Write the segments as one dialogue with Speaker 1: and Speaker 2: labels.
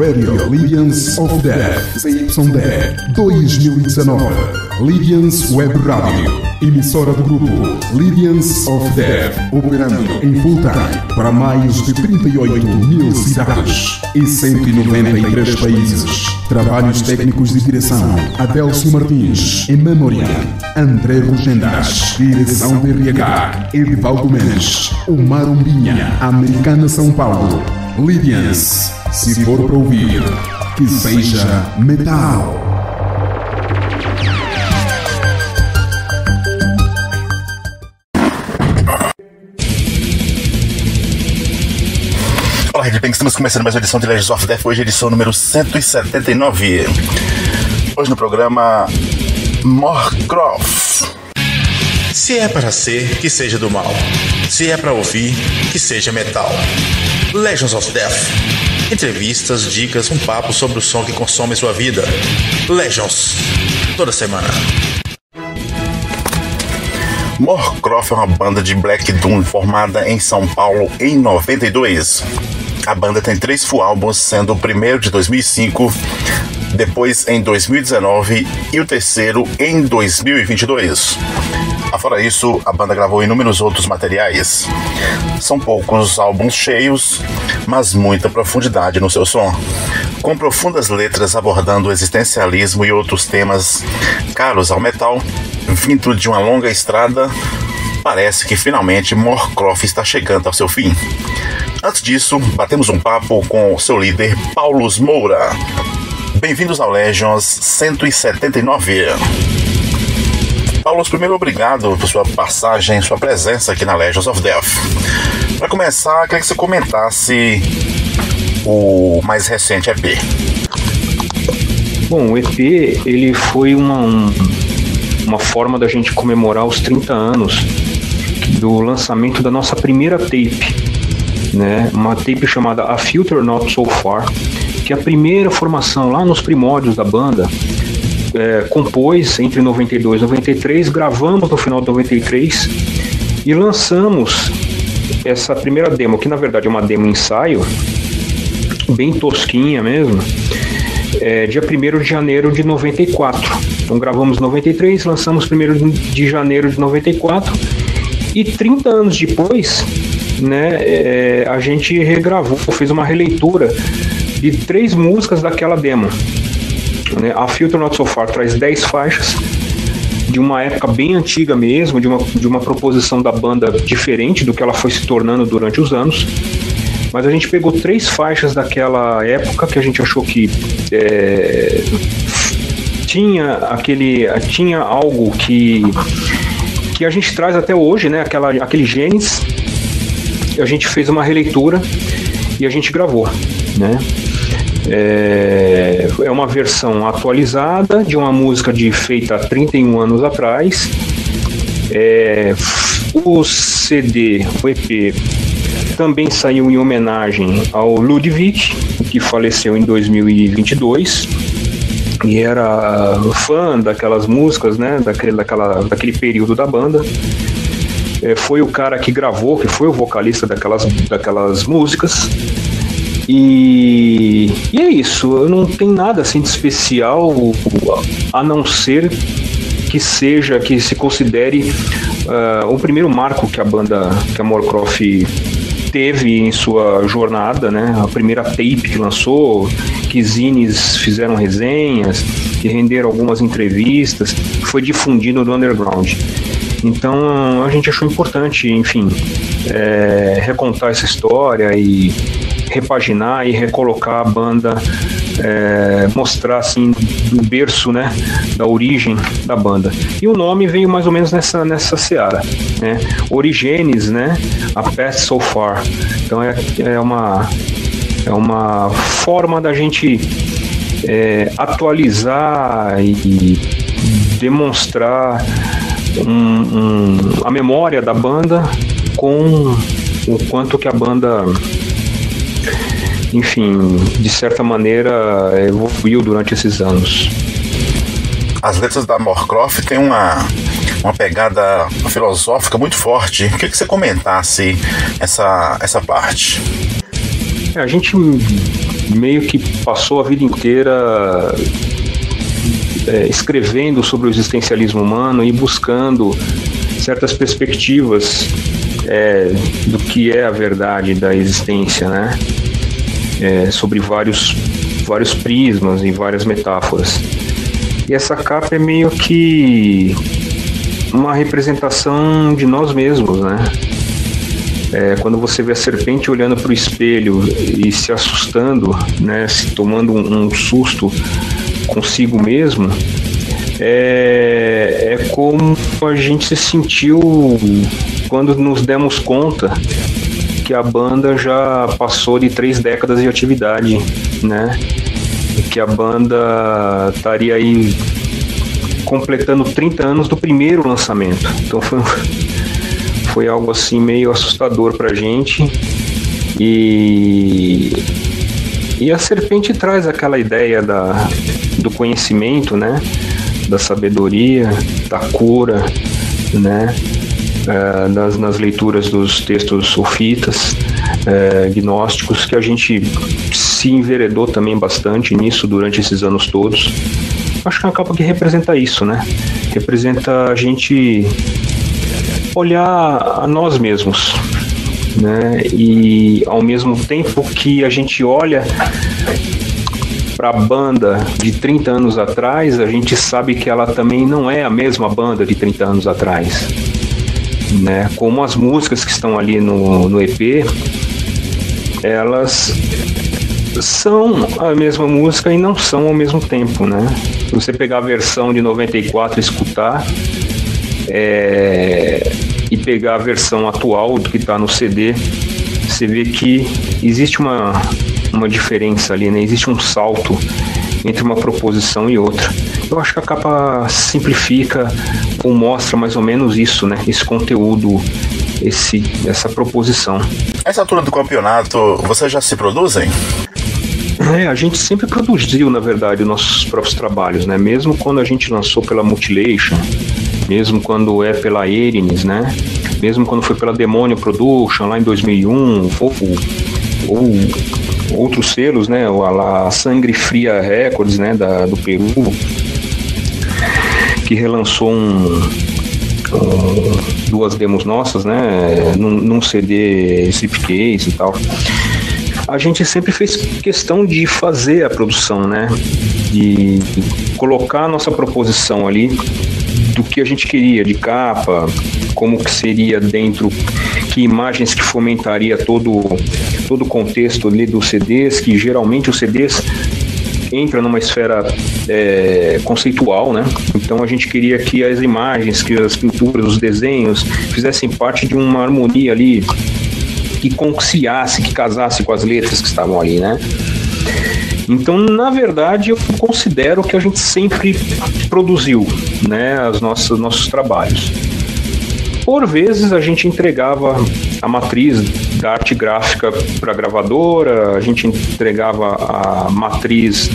Speaker 1: Radio Legions of Death, CYD 2019. Legions Web Radio, emissora do grupo Legions of Death, operando em full time para mais de 38 mil cidades e 193 países. Trabalhos técnicos de direção: Adelcio Martins e Memorial, André Rogendas. Direção de RH: Edivaldo Mendes, Omar Umbinha, Americana São Paulo. Legions, se for para ouvir, que seja metal.
Speaker 2: Olá, Redbang, estamos começando mais uma edição de Legends of Death, hoje edição número 179. Hoje no programa Morcroft.
Speaker 3: Se é para ser, que seja do mal. Se é para ouvir, que seja metal. Legends of Death. Entrevistas, dicas, um papo sobre o som que consome sua vida. Legends. Toda semana.
Speaker 2: Morcroft é uma banda de Black Doom formada em São Paulo em 92. A banda tem 3 full álbuns, sendo o primeiro de 2005, depois em 2019 e o terceiro em 2022. Afora isso, a banda gravou inúmeros outros materiais. São poucos álbuns cheios, mas muita profundidade no seu som, com profundas letras abordando o existencialismo e outros temas caros ao metal. Vindo de uma longa estrada, parece que finalmente Morcroft está chegando ao seu fim. Antes disso, batemos um papo com seu líder, Paulus Moura. Bem-vindos ao Legends 179. Paulus, primeiro, obrigado por sua passagem, sua presença aqui na Legends of Death. Para começar, queria que você comentasse o mais recente EP.
Speaker 4: Bom, o EP, ele foi uma forma da gente comemorar os 30 anos do lançamento da nossa primeira tape, né? Uma tape chamada A Filter Not So Far, que é a primeira formação lá nos primórdios da banda. Compôs entre 92 e 93, gravamos no final de 93 e lançamos essa primeira demo, que na verdade é uma demo ensaio, bem tosquinha mesmo, dia 1º de janeiro de 94. Então gravamos em 93, lançamos 1º de janeiro de 94 e 30 anos depois, né, a gente regravou, fez uma releitura de 3 músicas daquela demo. A Filter Not So Far traz 10 faixas de uma época bem antiga mesmo, de uma proposição da banda diferente do que ela foi se tornando durante os anos. Mas a gente pegou 3 faixas daquela época que a gente achou que tinha algo que a gente traz até hoje, né? Aquele genes. A gente fez uma releitura e a gente gravou, né? É uma versão atualizada de uma música feita há 31 anos atrás. O CD, o EP, também saiu em homenagem ao Ludwig, que faleceu em 2022 e era fã daquelas músicas, né, daquele período da banda. Foi o cara que gravou, que foi o vocalista daquelas músicas. E é isso, não tem nada assim de especial, a não ser que se considere o primeiro marco que a Morcroft teve em sua jornada, né? A primeira tape que lançou, que zines fizeram resenhas, que renderam algumas entrevistas, que foi difundido no underground. Então a gente achou importante, enfim, recontar essa história e repaginar e recolocar a banda, mostrar assim do berço, né, da origem da banda. E o nome veio mais ou menos nessa seara, né? Origenes, né? A Path So Far. Então é uma forma da gente atualizar e demonstrar a memória da banda com o quanto que a banda, enfim, de certa maneira evoluiu durante esses anos.
Speaker 2: As letras da Morcroft têm uma pegada filosófica muito forte. Eu queria que você comentasse essa parte.
Speaker 4: A gente meio que passou a vida inteira escrevendo sobre o existencialismo humano e buscando certas perspectivas do que é a verdade da existência, né? Sobre vários prismas e várias metáforas. E essa capa é meio que uma representação de nós mesmos, né? Quando você vê a serpente olhando para o espelho e se assustando, né? Se tomando um susto consigo mesmo, é como a gente se sentiu quando nos demos conta que a banda já passou de 3 décadas de atividade, né? Que a banda estaria aí completando 30 anos do primeiro lançamento. Então foi algo assim meio assustador pra gente. E a serpente traz aquela ideia do conhecimento, né? Da sabedoria, da cura, né? Nas leituras dos textos sufitas, gnósticos, que a gente se enveredou também bastante nisso durante esses anos todos. Acho que é uma capa que representa isso, né? Representa a gente olhar a nós mesmos, né? E ao mesmo tempo que a gente olha para a banda de 30 anos atrás, a gente sabe que ela também não é a mesma banda de 30 anos atrás, né? Como as músicas que estão ali no EP, elas são a mesma música e não são ao mesmo tempo, né? Se você pegar a versão de 94 e escutar, e pegar a versão atual do que está no CD, você vê que existe uma diferença ali, né? Existe um salto entre uma proposição e outra. Eu acho que a capa simplifica ou mostra mais ou menos isso, né? Esse conteúdo, essa proposição.
Speaker 2: Essa altura do campeonato, vocês já se produzem?
Speaker 4: A gente sempre produziu, na verdade, nossos próprios trabalhos, né? Mesmo quando a gente lançou pela Mutilation, mesmo quando é pela Erinis, né? Mesmo quando foi pela Demônio Production, lá em 2001, ou outros selos, né? A Sangre Fria Records, né? Do Peru, que relançou duas demos nossas, né? Num CD slipcase e tal. A gente sempre fez questão de fazer a produção, né? De colocar a nossa proposição ali do que a gente queria, de capa, como que seria dentro, que imagens que fomentaria todo o contexto ali dos CDs, que geralmente os CDs entram numa esfera conceitual, né? Então a gente queria que as imagens, que as pinturas, os desenhos fizessem parte de uma harmonia ali, que conciliasse, que casasse com as letras que estavam ali, né? Então, na verdade, eu considero que a gente sempre produziu, né, os nossos trabalhos. Por vezes, a gente entregava a matriz da arte gráfica para a gravadora, a gente entregava a matriz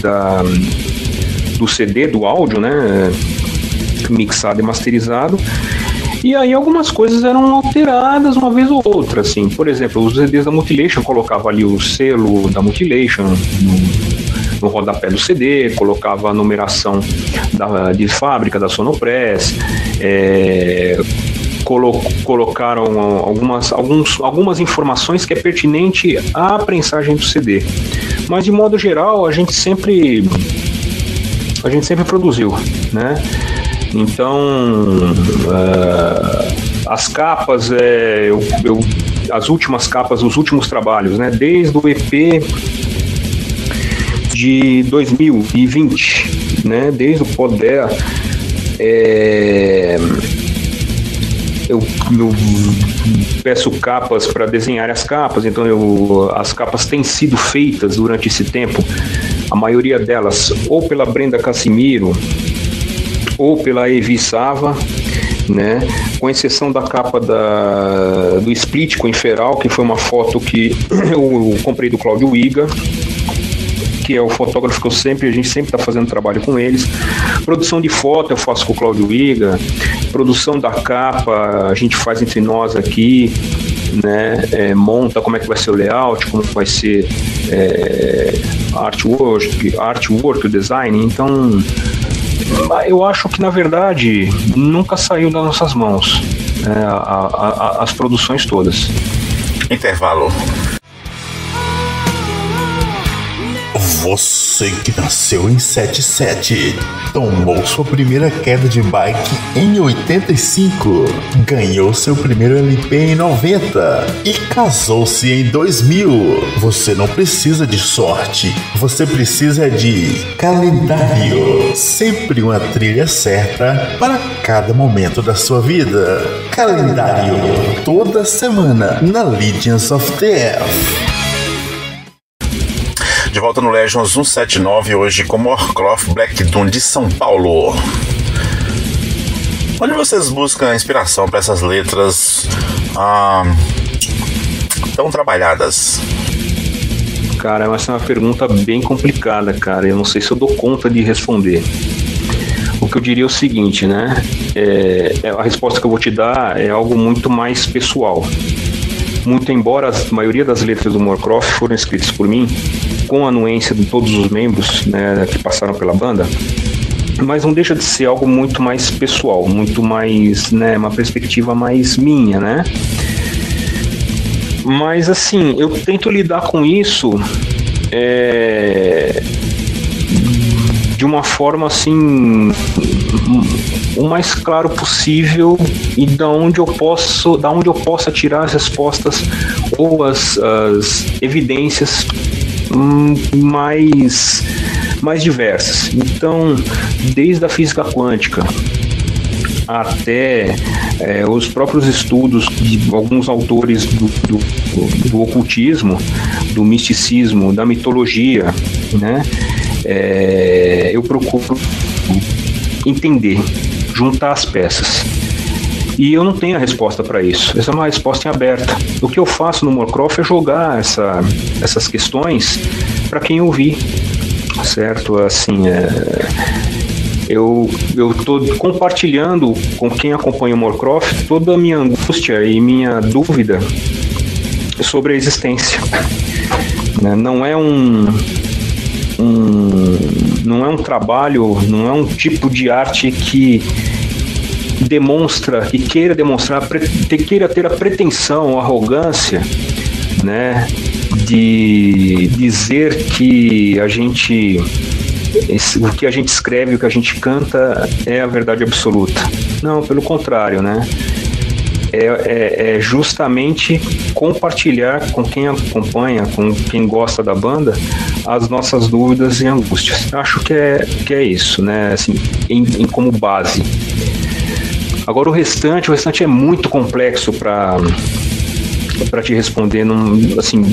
Speaker 4: do CD, do áudio, né, mixado e masterizado. E aí algumas coisas eram alteradas uma vez ou outra, assim. Por exemplo, os CDs da Mutilation, colocava ali o selo da Mutilation no rodapé do CD, colocava a numeração de fábrica da Sonopress, colocaram algumas informações que é pertinente à prensagem do CD. Mas de modo geral, a gente sempre produziu, né? Então, as capas, as últimas capas, os últimos trabalhos, né? Desde o EP de 2020, né? Desde o Poder, eu peço capas para desenhar as capas, então as capas têm sido feitas durante esse tempo, a maioria delas ou pela Brenda Casimiro ou pela Evi Sava, né? Com exceção da capa do Split com Inferal, que foi uma foto que eu comprei do Cláudio Iga, que é o fotógrafo que a gente sempre está fazendo trabalho com eles. Produção de foto eu faço com o Cláudio Iga, produção da capa a gente faz entre nós aqui, né, monta como é que vai ser o layout, como vai ser artwork, o design. Então, eu acho que, na verdade, nunca saiu das nossas mãos, as produções todas.
Speaker 2: Intervalo.
Speaker 3: Você que nasceu em 77, tomou sua primeira queda de bike em 85, ganhou seu primeiro LP em 90 e casou-se em 2000. Você não precisa de sorte, você precisa de calendário. Sempre uma trilha certa para cada momento da sua vida. Calendário, toda semana na Legions of Death.
Speaker 2: De volta no Legions 179, hoje com Moorcroft Black Doom de São Paulo. Onde vocês buscam inspiração para essas letras tão trabalhadas?
Speaker 4: Cara, essa é uma pergunta bem complicada, cara. Eu não sei se eu dou conta de responder. O que eu diria é o seguinte, né? A resposta que eu vou te dar é algo muito mais pessoal. Muito embora a maioria das letras do Moorcroft foram escritas por mim, com a anuência de todos os membros, né, que passaram pela banda, mas não deixa de ser algo muito mais pessoal, muito mais, né, uma perspectiva mais minha, né? Mas assim, eu tento lidar com isso de uma forma assim, o mais claro possível, e da onde eu possa tirar as respostas ou as evidências mais diversas. Então, desde a física quântica até os próprios estudos de alguns autores do ocultismo, do misticismo, da mitologia, né? Eu procuro entender, juntar as peças. E eu não tenho a resposta para isso. Essa é uma resposta em aberta. O que eu faço no Moorcroft é jogar essas questões para quem ouvir, certo? Assim, eu estou compartilhando com quem acompanha o Moorcroft toda a minha angústia e minha dúvida sobre a existência. Não é não é um trabalho, não é um tipo de arte que queira ter a pretensão, a arrogância, né, de dizer que o que a gente escreve, o que a gente canta é a verdade absoluta. Não, pelo contrário, né? É justamente compartilhar com quem acompanha, com quem gosta da banda, as nossas dúvidas e angústias. Acho que é isso, né? Assim, como base. Agora o restante é muito complexo para te responder assim,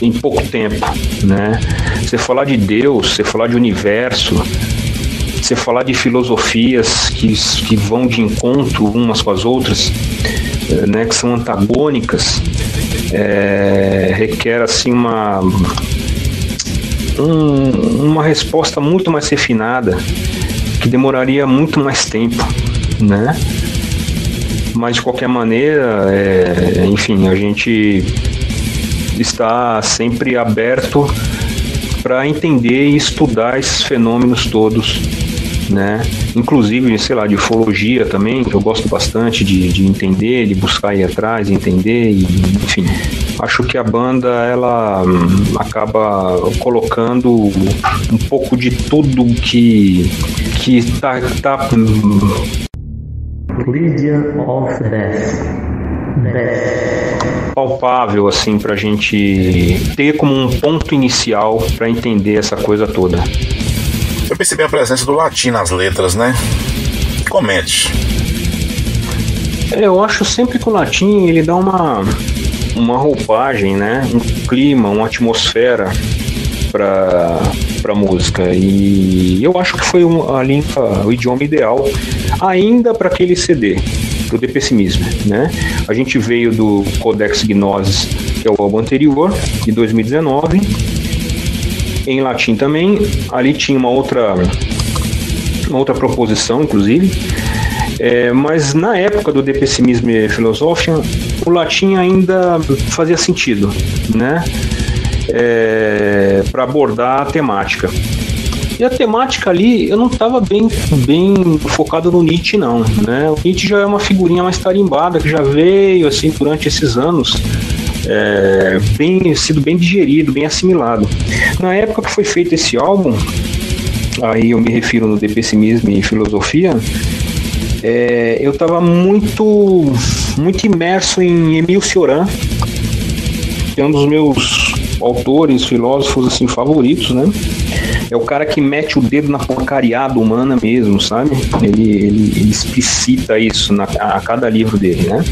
Speaker 4: em pouco tempo, né? Você falar de Deus, você falar de universo, você falar de filosofias que vão de encontro umas com as outras, né, que são antagônicas, requer assim uma resposta muito mais refinada, que demoraria muito mais tempo, né? Mas de qualquer maneira, enfim, a gente está sempre aberto para entender e estudar esses fenômenos todos, né? Inclusive, sei lá, de ufologia também, que eu gosto bastante de entender, de buscar ir atrás, entender, e, enfim. Acho que a banda, ela acaba colocando um pouco de tudo que tá
Speaker 5: Legion of Death.
Speaker 4: Palpável, assim, pra gente ter como um ponto inicial para entender essa coisa toda.
Speaker 2: Eu percebi a presença do latim nas letras, né? Comente.
Speaker 4: Eu acho sempre que o latim, ele dá uma roupagem, né? Um clima, uma atmosfera para música, e eu acho que foi o idioma ideal ainda para aquele CD, pro The Pessimism, né? A gente veio do Codex Gnosis, que é o álbum anterior, de 2019, em latim também. Ali tinha uma outra proposição, inclusive, Mas na época do De Pessimisme Philosophia, o latim ainda fazia sentido, né? Para abordar a temática. E a temática ali, eu não estava bem focado no Nietzsche, não, né? O Nietzsche já é uma figurinha mais tarimbada, que já veio, assim, durante esses anos, sido bem digerido, bem assimilado. Na época que foi feito esse álbum, aí eu me refiro no De Pessimismo e Filosofia, eu estava muito imerso em Émile Cioran, que é um dos meus autores, filósofos, assim, favoritos, né? É o cara que mete o dedo na porcariada humana mesmo, sabe? Ele explicita isso a cada livro dele, né?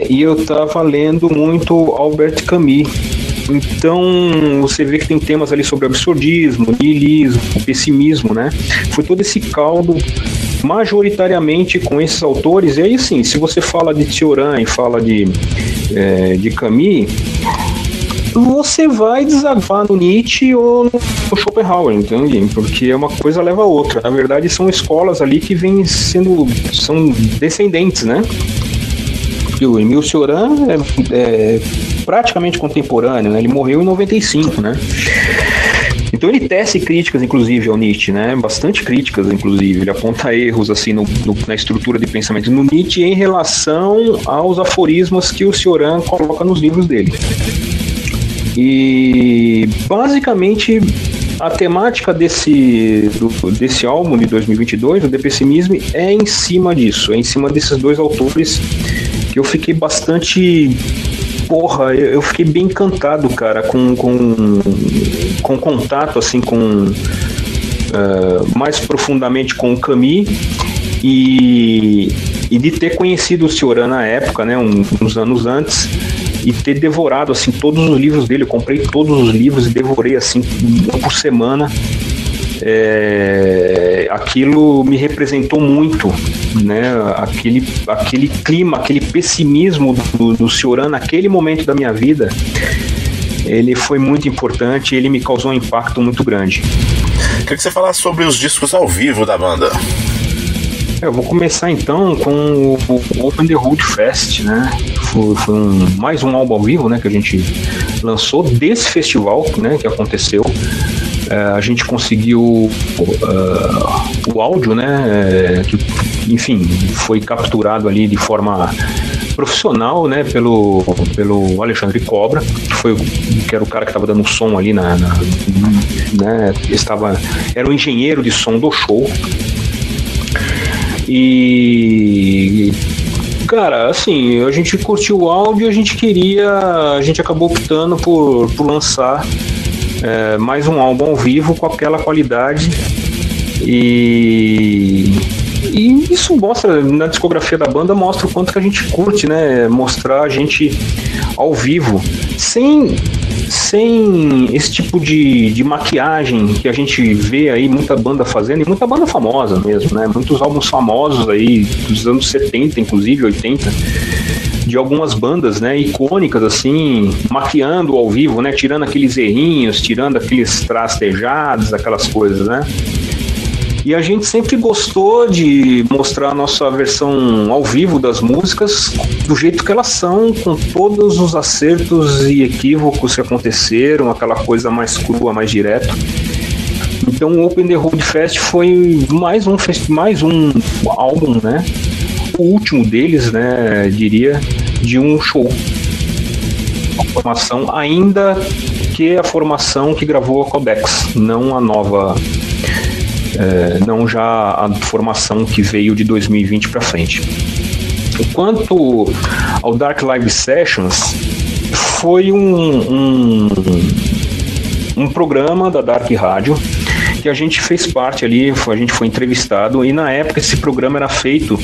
Speaker 4: E eu tava lendo muito Albert Camus. Então, você vê que tem temas ali sobre absurdismo, niilismo, pessimismo, né? Foi todo esse caldo majoritariamente com esses autores. E aí, sim, se você fala de Cioran e fala de Camus, você vai desaguar no Nietzsche ou no Schopenhauer, entende? Porque uma coisa leva a outra. Na verdade, são escolas ali que são descendentes, né? Porque o Émile Cioran é praticamente contemporâneo, né? Ele morreu em 95, né? Então ele tece críticas, inclusive, ao Nietzsche, né? Bastante críticas, inclusive. Ele aponta erros, assim, na estrutura de pensamento do Nietzsche em relação aos aforismos que o Cioran coloca nos livros dele. E basicamente a temática desse álbum de 2022, o De Pessimisme, é em cima disso, é em cima desses dois autores que eu fiquei bastante... eu fiquei bem encantado, cara, com contato, assim, mais profundamente com o Camus e de ter conhecido o Cioran na época, né, uns anos antes, e ter devorado, assim, todos os livros dele. Eu comprei todos os livros e devorei, assim, um por semana. Aquilo me representou muito, né? Aquele clima, aquele pessimismo do Cioran naquele momento da minha vida, ele foi muito importante e ele me causou um impacto muito grande.
Speaker 2: Queria que você falasse sobre os discos ao vivo da banda.
Speaker 4: Eu vou começar então com o Open the Road Fest, né? Foi mais um álbum ao vivo, né, que a gente lançou desse festival, né, que aconteceu. A gente conseguiu o áudio, né, que, enfim, foi capturado ali de forma profissional, né, pelo Alexandre Cobra, que era o cara que estava dando o som ali né, era o engenheiro de som do show. E, cara, assim, a gente curtiu o áudio, a gente acabou optando por lançar mais um álbum ao vivo com aquela qualidade, e isso mostra, na discografia da banda, mostra o quanto que a gente curte, né, mostrar a gente ao vivo, sem esse tipo de maquiagem que a gente vê aí muita banda fazendo, e muita banda famosa mesmo, né? Muitos álbuns famosos aí dos anos 70, inclusive 80, de algumas bandas, né, icônicas, assim, maquiando ao vivo, né, tirando aqueles errinhos, tirando aqueles trastejados, aquelas coisas, né? E a gente sempre gostou de mostrar a nossa versão ao vivo das músicas do jeito que elas são, com todos os acertos e equívocos que aconteceram, aquela coisa mais crua, mais direta. Então o Open the Road Fest foi mais um álbum, né? O último deles, né, diria, de um show. Uma formação, ainda que a formação que gravou a Codex, não a nova... não já a formação que veio de 2020 para frente. Quanto ao Dark Live Sessions, foi um programa da Dark Rádio que a gente fez parte ali, a gente foi entrevistado, e na época esse programa era feito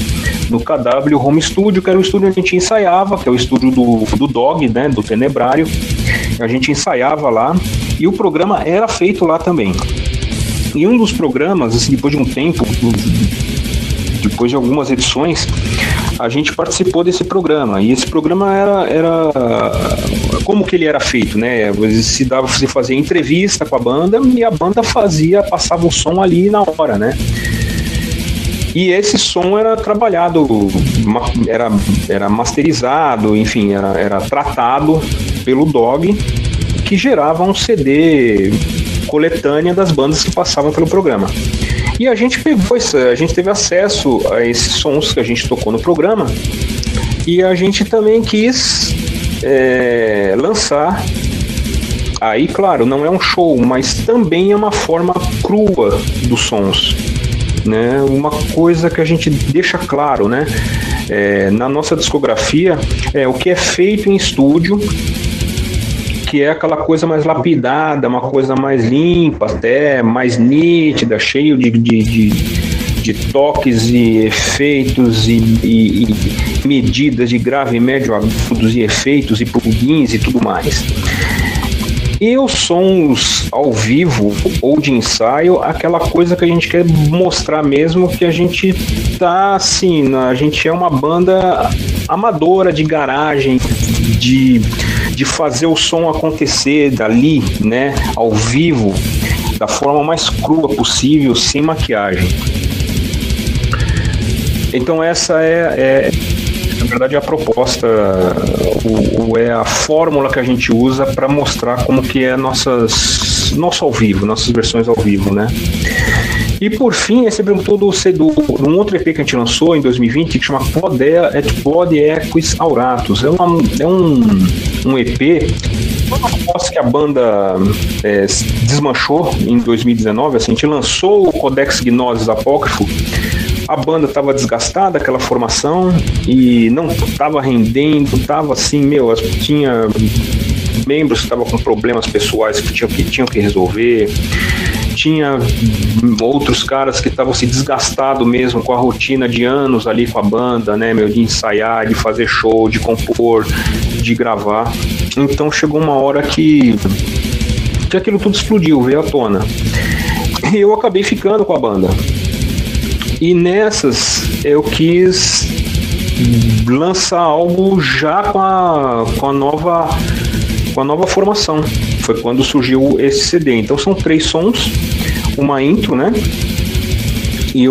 Speaker 4: no KW Home Studio, que era o estúdio onde a gente ensaiava, que é o estúdio do Dog, né, do Tenebrário. A gente ensaiava lá e o programa era feito lá também. Em um dos programas, assim, depois de um tempo, depois de algumas edições, a gente participou desse programa. E esse programa era como que ele era feito, né? Se fazia entrevista com a banda e a banda passava o som ali na hora, né? E esse som era trabalhado, era masterizado, enfim, era tratado pelo Dog, que gerava um CD coletânea das bandas que passavam pelo programa. E a gente teve acesso a esses sons que a gente tocou no programa, e a gente também quis lançar. Aí, claro, não é um show, mas também é uma forma crua dos sons, né? Uma coisa que a gente deixa claro, né? Na nossa discografia, o que é feito em estúdio, que é aquela coisa mais lapidada, uma coisa mais limpa, até mais nítida, cheio de toques e efeitos e medidas de grave, médio, agudos e efeitos e plugins e tudo mais. E os sons ao vivo ou de ensaio, aquela coisa que a gente quer mostrar mesmo, que a gente tá assim, a gente é uma banda amadora de garagem, de fazer o som acontecer dali, né, ao vivo, da forma mais crua possível, sem maquiagem. Então essa na verdade, a proposta, é a fórmula que a gente usa para mostrar como que é nosso ao vivo, nossas versões ao vivo, né? E por fim, você perguntou um outro EP que a gente lançou em 2020, que chama Quod Equis Auratus. É um EP que a banda desmanchou em 2019. Assim, a gente lançou o Codex Gnosis Apócrifo. A banda estava desgastada, aquela formação, e não estava rendendo, estava assim, tinha membros que estavam com problemas pessoais que tinham que resolver, tinha outros caras que estavam se desgastando mesmo com a rotina de anos ali com a banda, né, de ensaiar, de fazer show, de compor, de gravar. Então chegou uma hora que aquilo tudo explodiu, veio à tona. E eu acabei ficando com a banda. E nessas eu quis lançar algo já com a nova formação. Foi quando surgiu esse CD. Então são 3 sons, uma intro, né? E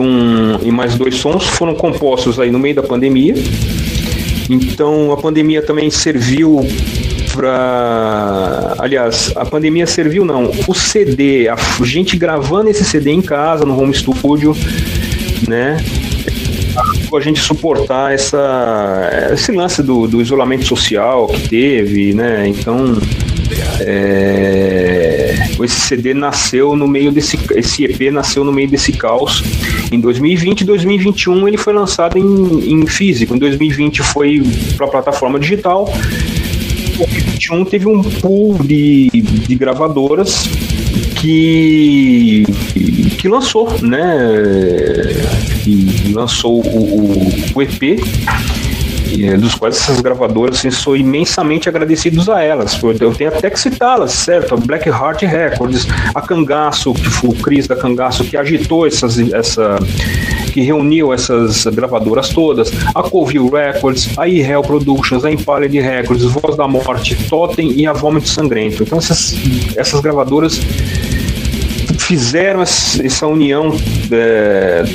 Speaker 4: mais 2 sons foram compostos aí no meio da pandemia. Então a pandemia também serviu aliás, a pandemia serviu não, o CD, a gente gravando esse CD em casa, no home studio, né, a gente suportar esse lance do isolamento social que teve, né, então esse CD nasceu no meio esse EP nasceu no meio desse caos em 2020 e 2021 ele foi lançado em físico, em 2020 foi para a plataforma digital. Em 2021 teve um pool de gravadoras que lançou, né? Que lançou o EP, dos quais essas gravadoras, assim, sou imensamente agradecidos a elas. Eu tenho até que citá-las, certo? A Black Heart Records, a Cangaço, que foi o Chris da Cangaço que agitou que reuniu essas gravadoras todas, a Covil Records, a Hell Productions, a Impaled Records, Voz da Morte, Totem e a Vômito Sangrento. Então essas gravadoras fizeram essa união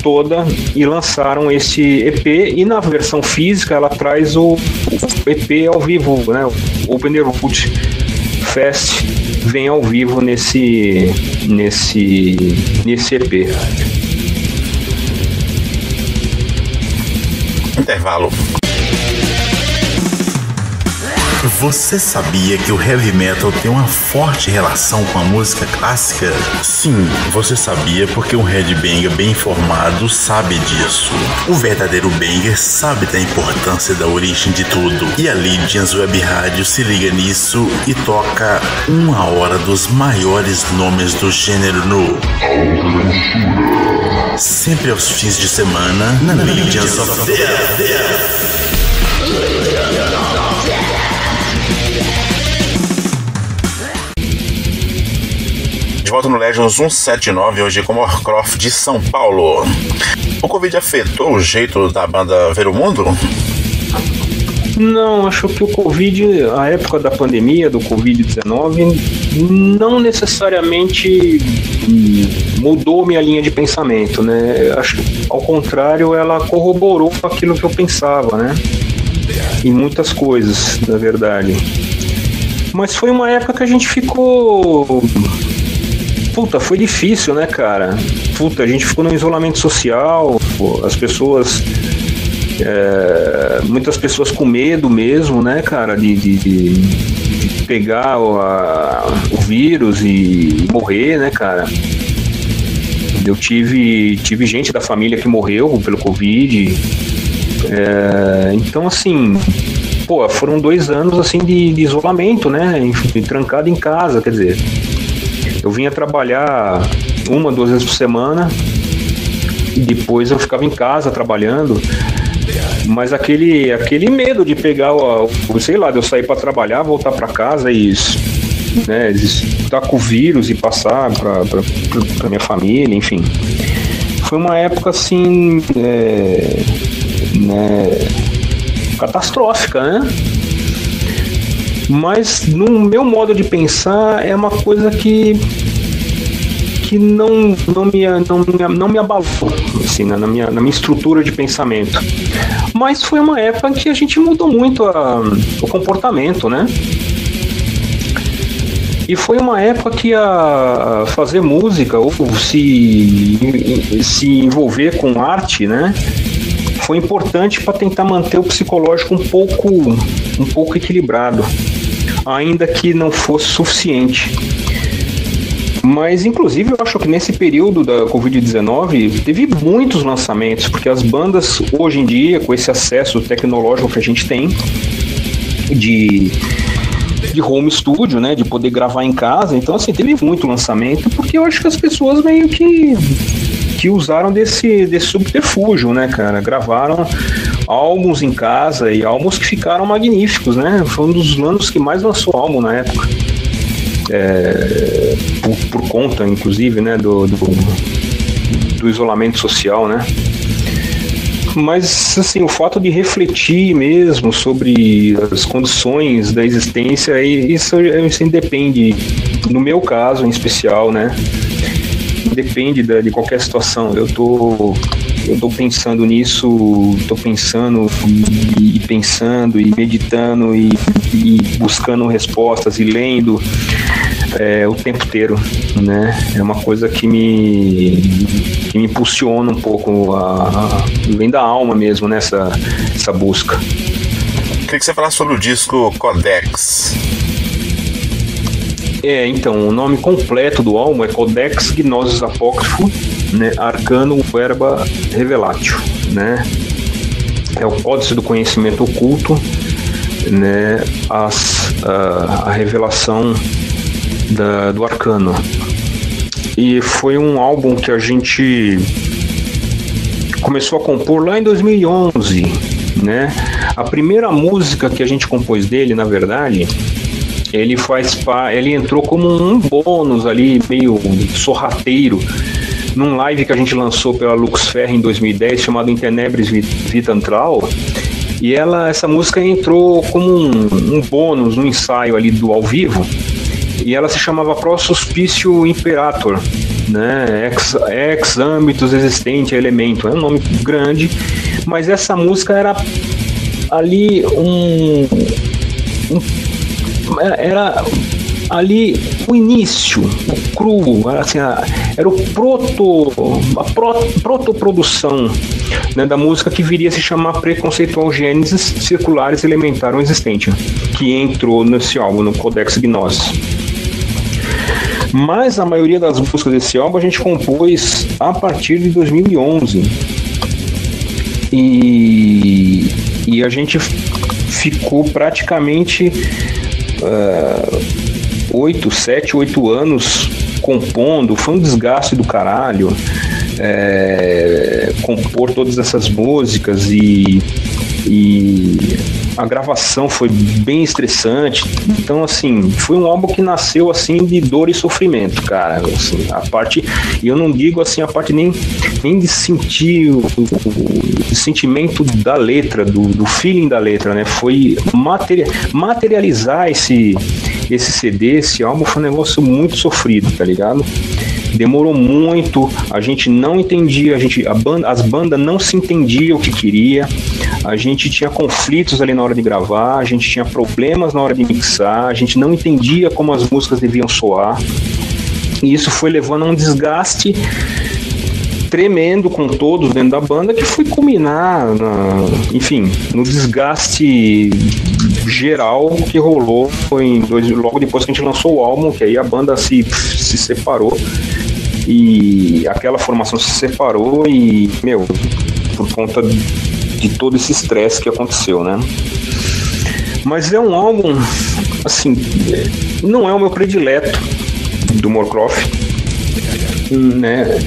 Speaker 4: toda e lançaram esse EP, e na versão física ela traz o EP ao vivo, né? O Open the Road Fest vem ao vivo nesse EP.
Speaker 2: Intervalo.
Speaker 3: Você sabia que o heavy metal tem uma forte relação com a música clássica? Sim, você sabia porque um headbanger bem informado sabe disso. O verdadeiro banger sabe da importância da origem de tudo. E a Lydians Web Rádio se liga nisso e toca 1 hora dos maiores nomes do gênero nu. Sempre aos fins de semana na Lydians of Death.
Speaker 2: De volta no Legends 179, hoje com Warcraft de São Paulo. O Covid afetou o jeito da banda ver o mundo?
Speaker 4: Não, acho que o Covid, a época da pandemia, do Covid-19, não necessariamente mudou minha linha de pensamento, né? Acho que, ao contrário, ela corroborou aquilo que eu pensava, né? Em muitas coisas, na verdade. Mas foi uma época que a gente ficou... Puta, foi difícil, né, cara? Puta, a gente ficou no isolamento social, as pessoas... muitas pessoas com medo mesmo, né, cara, de pegar o vírus e morrer, né, cara? Eu tive gente da família que morreu pelo Covid. Então, assim, pô, foram 2 anos, assim, de isolamento, né? Trancado em casa, quer dizer, eu vinha trabalhar 1, 2 vezes por semana, e depois eu ficava em casa trabalhando. Mas aquele medo de pegar, sei lá, de eu sair para trabalhar, voltar para casa e, né, estar com o vírus e passar para minha família, enfim. Foi uma época assim, né, catastrófica, né? Mas no meu modo de pensar é uma coisa que não me abalou, assim, na minha estrutura de pensamento. Mas foi uma época em que a gente mudou muito o comportamento, né? E foi uma época que a fazer música ou se envolver com arte, né, foi importante para tentar manter o psicológico um pouco equilibrado, ainda que não fosse suficiente. Mas, inclusive, eu acho que nesse período da Covid-19 teve muitos lançamentos, porque as bandas, hoje em dia, com esse acesso tecnológico que a gente tem, de home studio, né, de poder gravar em casa, então, assim, teve muito lançamento, porque eu acho que as pessoas meio que usaram desse subterfúgio, né, cara, gravaram álbuns em casa e álbuns que ficaram magníficos, né, foi um dos anos que mais lançou álbum na época. Por conta, inclusive, né, do isolamento social, né? Mas, assim, o fato de refletir mesmo sobre as condições da existência, isso depende, no meu caso em especial, né? Depende de qualquer situação. Eu tô pensando nisso, tô pensando e meditando e buscando respostas e lendo o tempo inteiro, né? É uma coisa que me impulsiona um pouco, vem da alma mesmo, nessa busca.
Speaker 2: Queria que você falasse sobre o disco Codex.
Speaker 4: Então, o nome completo do álbum é Codex Gnosis Apócrifo, né, Arcanum Verba Revelatio, né? É o códice do conhecimento oculto, né? A revelação do arcano. E foi um álbum que a gente começou a compor lá em 2011, né? A primeira música que a gente compôs dele, na verdade, ele entrou como um bônus ali, meio sorrateiro, num live que a gente lançou pela Luxfer em 2010, chamado In Tenebris Vitantral. E essa música entrou como um bônus no ensaio ali do ao vivo, e ela se chamava Pro Suspiciu Imperator, né? Ex Ambitus Existente Elemento. É um nome grande, mas essa música era ali era ali o início, o cru, assim, era a protoprodução, né, da música que viria a se chamar Preconceitual Gênesis Circulares Elementarum Existentium, que entrou nesse álbum, no Codex Gnosis. Mas a maioria das músicas desse álbum a gente compôs a partir de 2011. E a gente ficou praticamente 7, 8 anos compondo. Foi um desgaste do caralho compor todas essas músicas, e a gravação foi bem estressante. Então, assim, foi um álbum que nasceu assim de dor e sofrimento, cara. Assim, a parte, e eu não digo assim a parte nem de sentir o sentimento da letra, do feeling da letra, né? Foi materializar esse CD, esse álbum, foi um negócio muito sofrido, tá ligado? demorou muito, a gente não entendia, as bandas não se entendiam o que queria, a gente tinha conflitos ali na hora de gravar, a gente tinha problemas na hora de mixar, a gente não entendia como as músicas deviam soar, e isso foi levando a um desgaste tremendo com todos dentro da banda, que foi culminar no desgaste geral que rolou logo depois que a gente lançou o álbum, que aí a banda se separou, e aquela formação se separou e, por conta de todo esse estresse que aconteceu, né? Mas é um álbum, assim, não é o meu predileto do Moorcroft, né?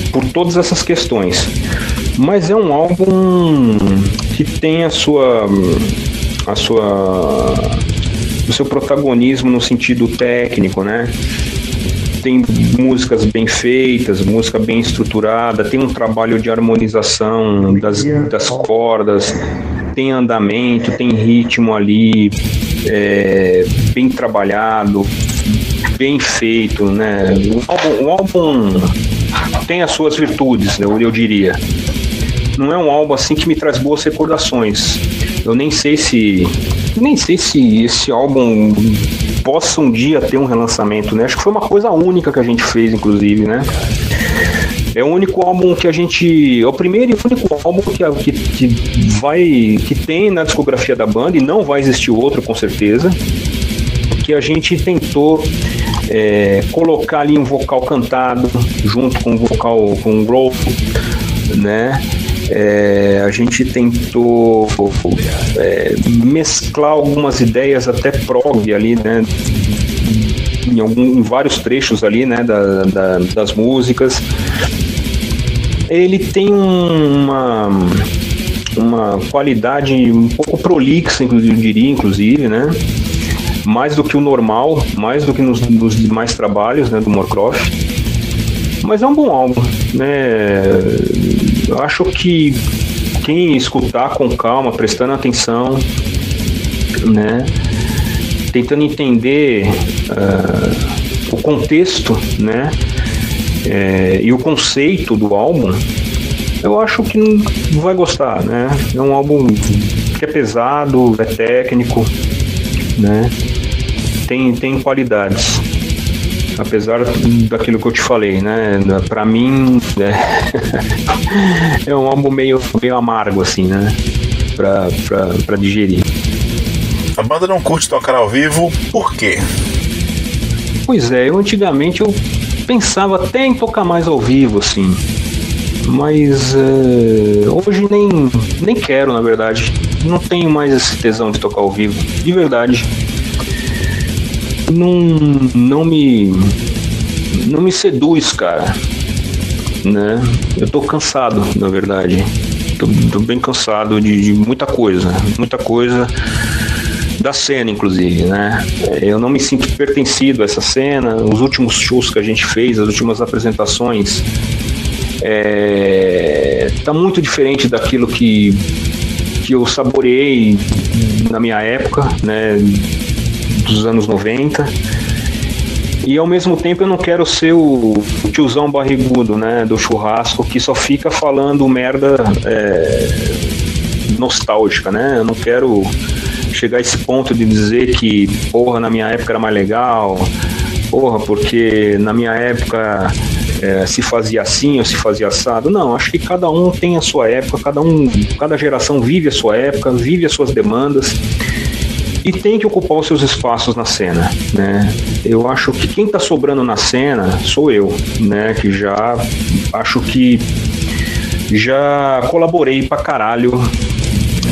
Speaker 4: Por todas essas questões, mas é um álbum que tem o seu protagonismo no sentido técnico, né? Tem músicas bem feitas, música bem estruturada, tem um trabalho de harmonização das cordas, tem andamento, tem ritmo ali, bem trabalhado, bem feito, né? O álbum tem as suas virtudes, eu diria. Não é um álbum assim que me traz boas recordações. Eu nem sei se esse álbum possa um dia ter um relançamento, né? Acho que foi uma coisa única que a gente fez, inclusive, né? É o único álbum que a gente... É o primeiro e único álbum que tem na discografia da banda, e não vai existir outro, com certeza, que a gente tentou colocar ali um vocal cantado junto com um growl, né? A gente tentou mesclar algumas ideias até prog ali, né? Em vários trechos ali, né? Das músicas. Ele tem uma qualidade um pouco prolixa, eu diria, inclusive, né? Mais do que o normal, mais do que nos demais trabalhos, né, do Moorcroft. Mas é um bom álbum, né? Eu acho que quem escutar com calma, prestando atenção, né, tentando entender o contexto, né, e o conceito do álbum, eu acho que vai gostar, né? É um álbum que é pesado, é técnico, né? Tem qualidades, apesar daquilo que eu te falei, né? Pra mim é um álbum meio amargo, assim, né? Pra digerir.
Speaker 2: A banda não curte tocar ao vivo, por quê?
Speaker 4: Pois é, antigamente eu pensava até em tocar mais ao vivo, assim, mas hoje nem quero, na verdade. Não tenho mais esse tesão de tocar ao vivo, de verdade. Não me seduz, cara, né? Eu tô cansado, na verdade. Tô bem cansado de muita coisa da cena, inclusive, né? Eu não me sinto pertencido a essa cena. Os últimos shows que a gente fez, as últimas apresentações, tá muito diferente daquilo que eu saboreei na minha época, né? Dos anos 90, e ao mesmo tempo eu não quero ser o tiozão barrigudo, né, do churrasco, que só fica falando merda nostálgica, né? Eu não quero chegar a esse ponto de dizer que, porra, na minha época era mais legal, porra, porque na minha época se fazia assim ou se fazia assado. Não, acho que cada um tem a sua época, cada geração vive a sua época, vive as suas demandas, e tem que ocupar os seus espaços na cena, né? Eu acho que quem tá sobrando na cena sou eu, né? Que já acho que já colaborei pra caralho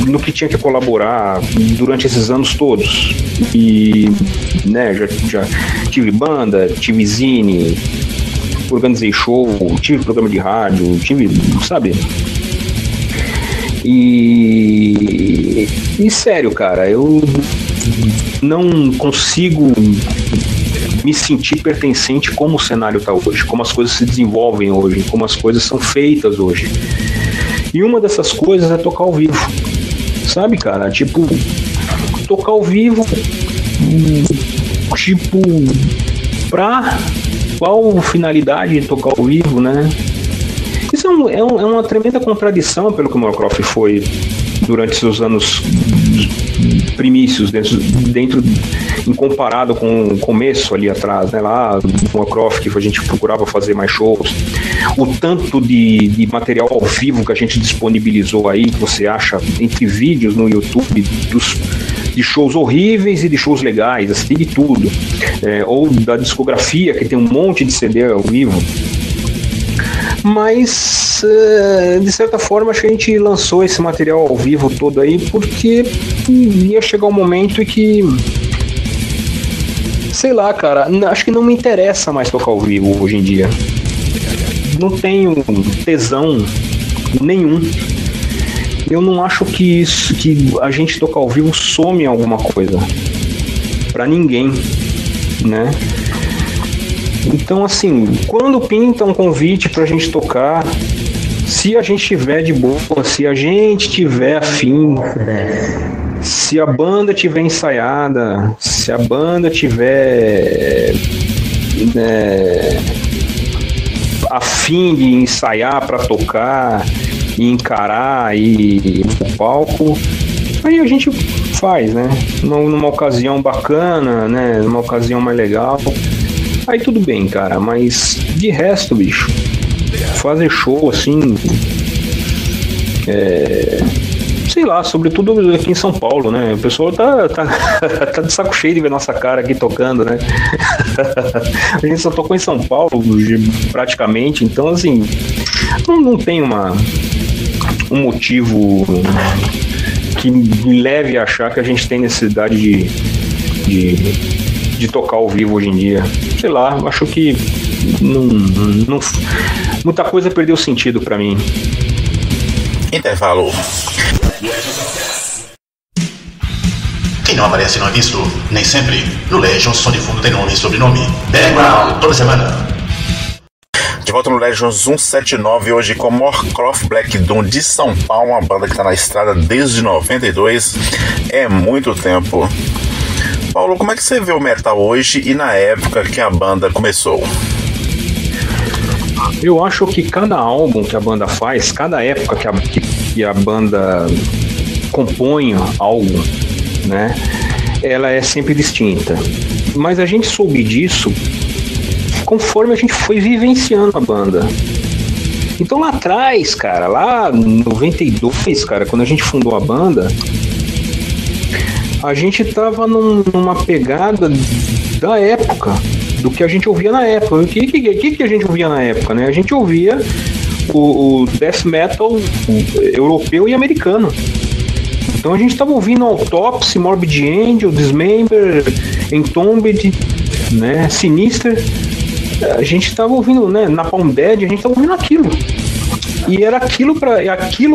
Speaker 4: no que tinha que colaborar durante esses anos todos. E, né, já tive banda, tive zine, organizei show, tive programa de rádio, sabe? E sério, cara, eu não consigo me sentir pertencente como o cenário tá hoje, como as coisas se desenvolvem hoje, como as coisas são feitas hoje. E uma dessas coisas é tocar ao vivo, sabe, cara? Tipo, tocar ao vivo, tipo, pra qual finalidade de tocar ao vivo, né? Isso é uma tremenda contradição pelo que o Moorcroft foi durante seus anos primícios, em comparado com o começo ali atrás, né? Lá no Moorcroft, que a gente procurava fazer mais shows. O tanto de material ao vivo que a gente disponibilizou aí, que você acha entre vídeos no YouTube, de shows horríveis e de shows legais, assim, de tudo. Ou da discografia, que tem um monte de CD ao vivo. Mas, de certa forma, acho que a gente lançou esse material ao vivo todo aí porque ia chegar um momento em que, sei lá, cara, acho que não me interessa mais tocar ao vivo hoje em dia. Não tenho tesão nenhum. Eu não acho que a gente tocar ao vivo some alguma coisa pra ninguém, né? Então, assim, quando pinta um convite pra gente tocar, se a gente tiver de boa, se a gente tiver afim, se a banda tiver ensaiada, se a banda tiver afim de ensaiar pra tocar e encarar e no palco, aí a gente faz, né? Numa ocasião bacana, né? Numa ocasião mais legal. Aí tudo bem, cara, mas de resto, bicho, fazer show assim, sei lá, sobretudo aqui em São Paulo, né? O pessoal tá de saco cheio de ver nossa cara aqui tocando, né? A gente só tocou em São Paulo praticamente, então assim, não tem um motivo que me leve a achar que a gente tem necessidade de tocar ao vivo hoje em dia. Sei lá, acho que não, muita coisa perdeu sentido pra mim.
Speaker 2: Intervalo.
Speaker 3: Quem não aparece não é visto, nem sempre. No Legends, som de fundo tem nome e sobrenome. Background, toda semana.
Speaker 2: De volta no Legends 179, hoje com Moorcroft Black Doom de São Paulo, uma banda que tá na estrada desde 92. É muito tempo. Paulo, como é que você vê o metal hoje e na época que a banda começou?
Speaker 4: Eu acho que cada álbum que a banda faz, cada época que a banda compõe algo, né, ela é sempre distinta. Mas a gente soube disso conforme a gente foi vivenciando a banda. Então lá atrás, cara, lá em 92, cara, quando a gente fundou a banda, a gente tava numa pegada da época, do que a gente ouvia na época. O que a gente ouvia na época, né? A gente ouvia o death metal europeu e americano. Então a gente tava ouvindo Autopsy, Morbid Angel, Dismember, Entombed, né? Sinister. A gente tava ouvindo, né? Napalm Dead, a gente tava ouvindo aquilo. E era aquilo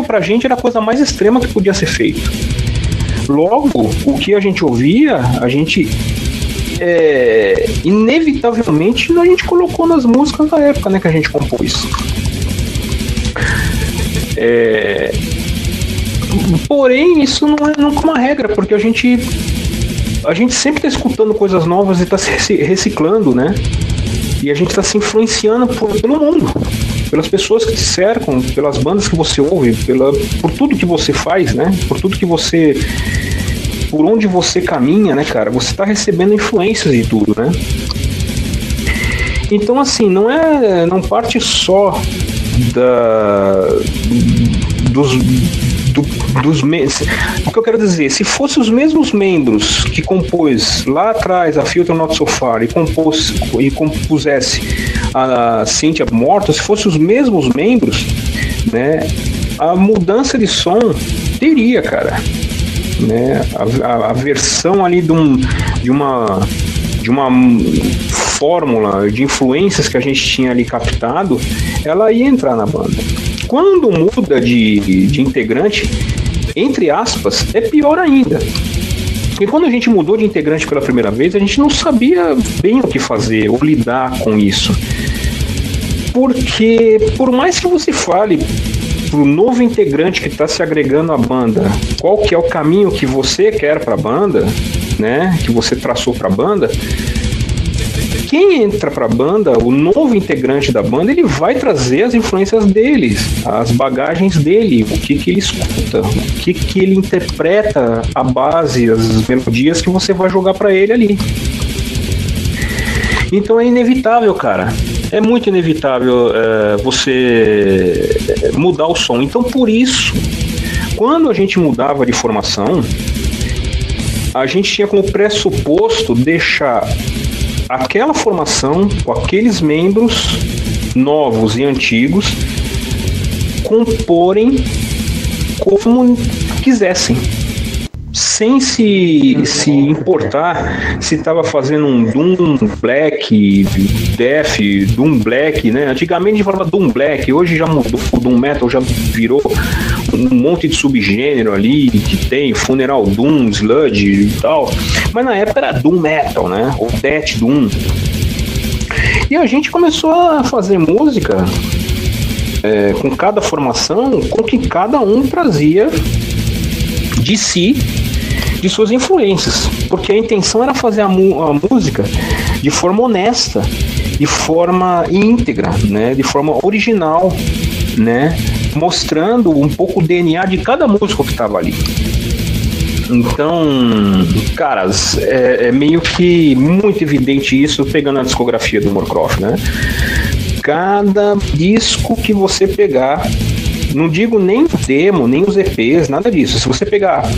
Speaker 4: pra gente era a coisa mais extrema que podia ser feito. Logo, o que a gente ouvia, a gente inevitavelmente a gente colocou nas músicas da época, né, que a gente compôs. Porém, isso não é uma regra, porque a gente sempre está escutando coisas novas e está se reciclando, né? E a gente está se influenciando pelo mundo, pelas pessoas que te cercam, pelas bandas que você ouve, por tudo que você faz, né? Por onde você caminha, né, cara? Você está recebendo influências de tudo, né? Então, assim, não parte só dos membros. O que eu quero dizer, se fossem os mesmos membros que compôs lá atrás a Filter Not So Far e compusesse a Cynthia Morton, se fossem os mesmos membros, né, a mudança de som teria, cara, né, a versão ali de uma fórmula de influências que a gente tinha ali captado, ela ia entrar na banda. Quando muda de integrante, entre aspas, é pior ainda. E quando a gente mudou de integrante pela primeira vez, a gente não sabia bem o que fazer ou lidar com isso. Porque, por mais que você fale pro novo integrante que está se agregando à banda, qual que é o caminho que você quer para a banda, né, que você traçou para a banda, quem entra para a banda, o novo integrante da banda, ele vai trazer as influências deles, as bagagens dele, o que ele escuta, o que ele interpreta, a base, as melodias que você vai jogar para ele ali. Então é inevitável, cara. É muito inevitável você mudar o som. Então, por isso, quando a gente mudava de formação, a gente tinha como pressuposto deixar aquela formação com aqueles membros novos e antigos comporem como quisessem, sem se importar se estava fazendo um Doom Black, Death, Doom Black, né? Antigamente a gente falava Doom Black, hoje já mudou, o Doom Metal já virou um monte de subgênero ali, que tem Funeral Doom, Sludge e tal, mas na época era Doom Metal, né? Ou Death Doom. E a gente começou a fazer música com cada formação, com que cada um trazia de si, de suas influências, porque a intenção era fazer a música de forma honesta, de forma íntegra, né, de forma original, né, mostrando um pouco o DNA de cada músico que estava ali. Então, caras, é meio que muito evidente isso pegando a discografia do Moorcroft, né? Cada disco que você pegar, não digo nem o demo, nem os EPs, nada disso. Se você pegar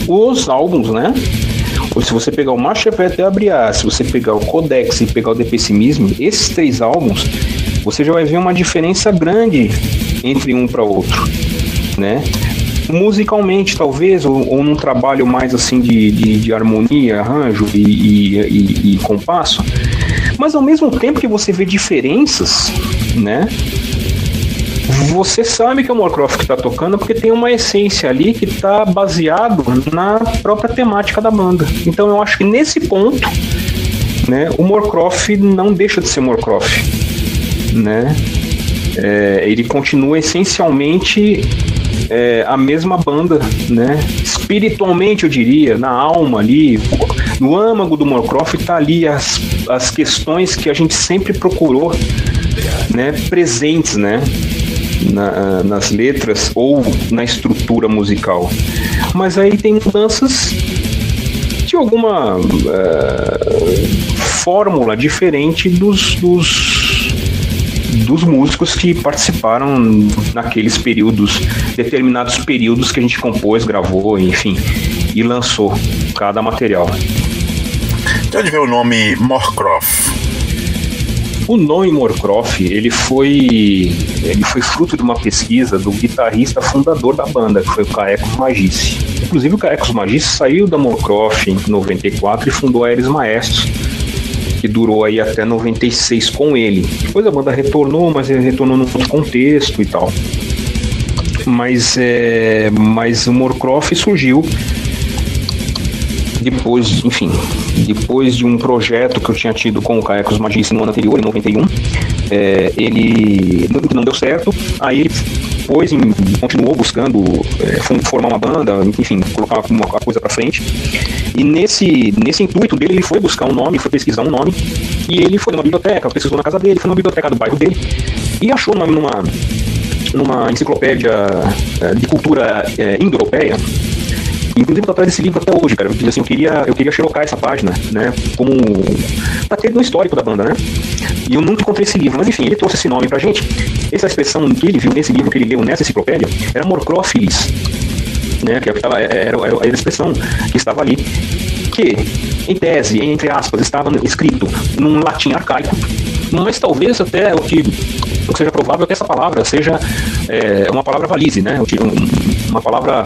Speaker 4: os álbuns, né? Ou se você pegar o Machete Abriar, se você pegar o Codex e pegar o The Pessimism, esses 3 álbuns, você já vai ver uma diferença grande entre um para outro, né? Musicalmente, talvez, ou num trabalho mais assim de harmonia, arranjo e compasso, mas ao mesmo tempo que você vê diferenças, né? Você sabe que é o Moorcroft que está tocando porque tem uma essência ali que está baseado na própria temática da banda. Então eu acho que nesse ponto, né, o Moorcroft não deixa de ser Moorcroft, né? Ele continua essencialmente a mesma banda, né? Espiritualmente, eu diria, na alma ali, no âmago do Moorcroft está ali as questões que a gente sempre procurou, né, presentes, né, nas letras ou na estrutura musical. Mas aí tem mudanças de alguma fórmula diferente dos músicos que participaram naqueles períodos, determinados períodos que a gente compôs, gravou, enfim, e lançou cada material.
Speaker 2: De onde veio o nome Moorcroft?
Speaker 4: O nome Moorcroft, ele foi fruto de uma pesquisa do guitarrista fundador da banda, que foi o Caecos Magici. Inclusive o Caecos Magici saiu da Moorcroft em 94 e fundou a Aeres Maestros, que durou aí até 96 com ele. Depois a banda retornou, mas ele retornou num outro contexto e tal. Mas o Moorcroft surgiu depois de um projeto que eu tinha tido com o Caecos Magici no ano anterior, em 91. Ele não deu certo, aí depois continuou buscando formar uma banda, enfim, colocar uma coisa pra frente. E nesse intuito dele, ele foi buscar um nome, foi pesquisar um nome, e ele foi numa biblioteca, pesquisou na casa dele, foi numa biblioteca do bairro dele, e achou o nome numa enciclopédia de cultura indo-europeia. Inclusive eu tô atrás desse livro até hoje, cara. Assim, eu queria xerocar essa página, né? Como pra ter no histórico da banda, né? E eu nunca encontrei esse livro, mas enfim, ele trouxe esse nome pra gente. Essa expressão que ele viu nesse livro que ele leu nessa enciclopédia era Moorcrofilis, né? Que era a expressão que estava ali, que em tese, entre aspas, estava escrito num latim arcaico, mas talvez até o que seja provável que essa palavra seja uma palavra valise, né? Uma palavra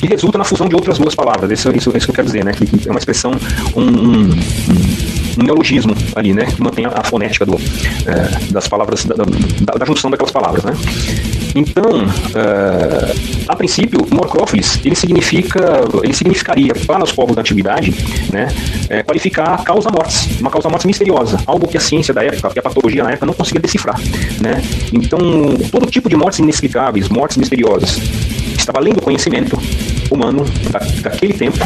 Speaker 4: que resulta na fusão de outras duas palavras. Isso que eu quero dizer, né? Que é uma expressão, um neologismo ali, né? Que mantém a fonética das palavras, da junção daquelas palavras, né? Então, a princípio, Moorcrofilis, ele significaria para os povos da antiguidade, né, qualificar a causa mortis, uma causa mortis misteriosa, algo que a ciência da época, que a patologia na época não conseguia decifrar, né? Então, todo tipo de mortes inexplicáveis, mortes misteriosas, estava além do conhecimento humano daquele tempo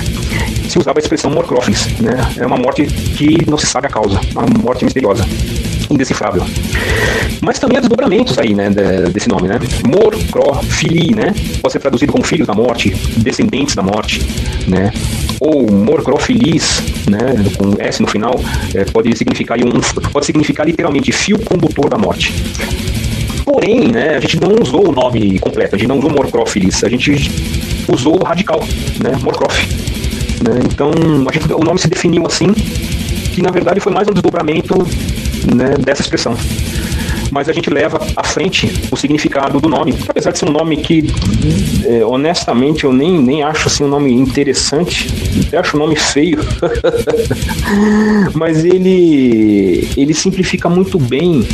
Speaker 4: se usava a expressão morcrófilis, né? É uma morte que não se sabe a causa, uma morte misteriosa, indecifrável. Mas também há desdobramentos aí, né, desse nome, né? Morcrófili, né? Pode ser traduzido como filhos da morte, descendentes da morte, né? Ou morcrófilis, né, com S no final, pode significar literalmente fio condutor da morte. Porém, né, a gente não usou o nome completo, a gente não usou morcrófilis, a gente usou o radical, né, morcróf. Né? Então, o nome se definiu assim, que na verdade foi mais um desdobramento, né, dessa expressão. Mas a gente leva à frente o significado do nome, apesar de ser um nome que, honestamente, eu nem acho assim um nome interessante, até acho o nome feio, mas ele simplifica muito bem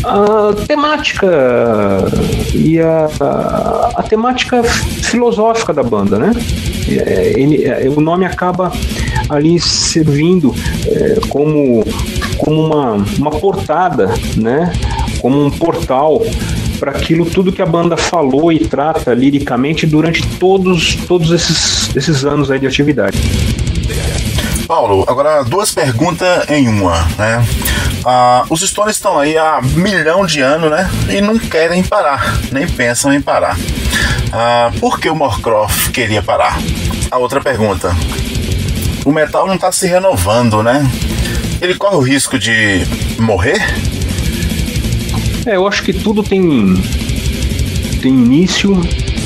Speaker 4: a temática e a temática filosófica da banda, né? O nome acaba ali servindo como uma portada, né? Como um portal para aquilo tudo que a banda falou e trata liricamente durante todos esses anos aí de atividade.
Speaker 2: Paulo, agora 2 perguntas em uma, né? Os Stones estão aí há 1 milhão de anos, né? E não querem parar, nem pensam em parar. Por que o Morcroft queria parar? A outra pergunta: o metal não está se renovando, né? Ele corre o risco de morrer?
Speaker 4: Eu acho que tudo tem início,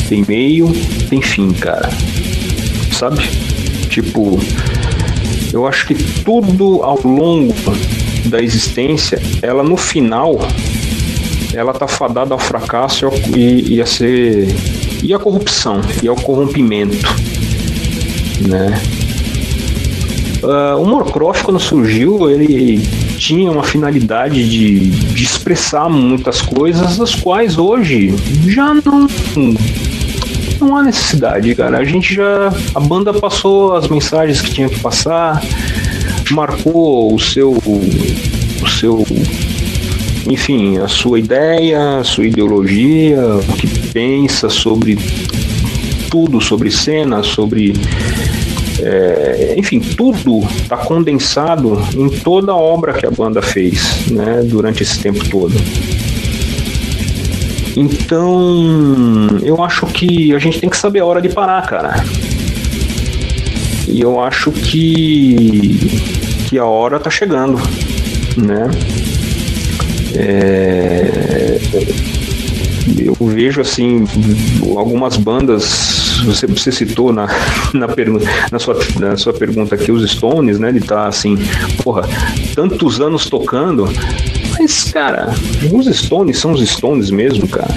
Speaker 4: tem meio, tem fim, cara. Sabe? Tipo, eu acho que tudo ao longo da existência, ela no final, ela tá fadada ao fracasso e a corrupção, e ao corrompimento, né? O Morcroft, quando surgiu, ele tinha uma finalidade de expressar muitas coisas, das quais hoje já não há necessidade, cara. A banda passou as mensagens que tinha que passar, marcou enfim, a sua ideia, a sua ideologia, o que pensa sobre tudo, sobre cena, sobre enfim, tudo está condensado em toda a obra que a banda fez, né, durante esse tempo todo. Então, eu acho que a gente tem que saber a hora de parar, cara. E eu acho que a hora tá chegando, né? Eu vejo assim algumas bandas, você citou na sua pergunta aqui os Stones, né? Ele tá assim, porra, tantos anos tocando, mas cara, os Stones são os Stones mesmo, cara,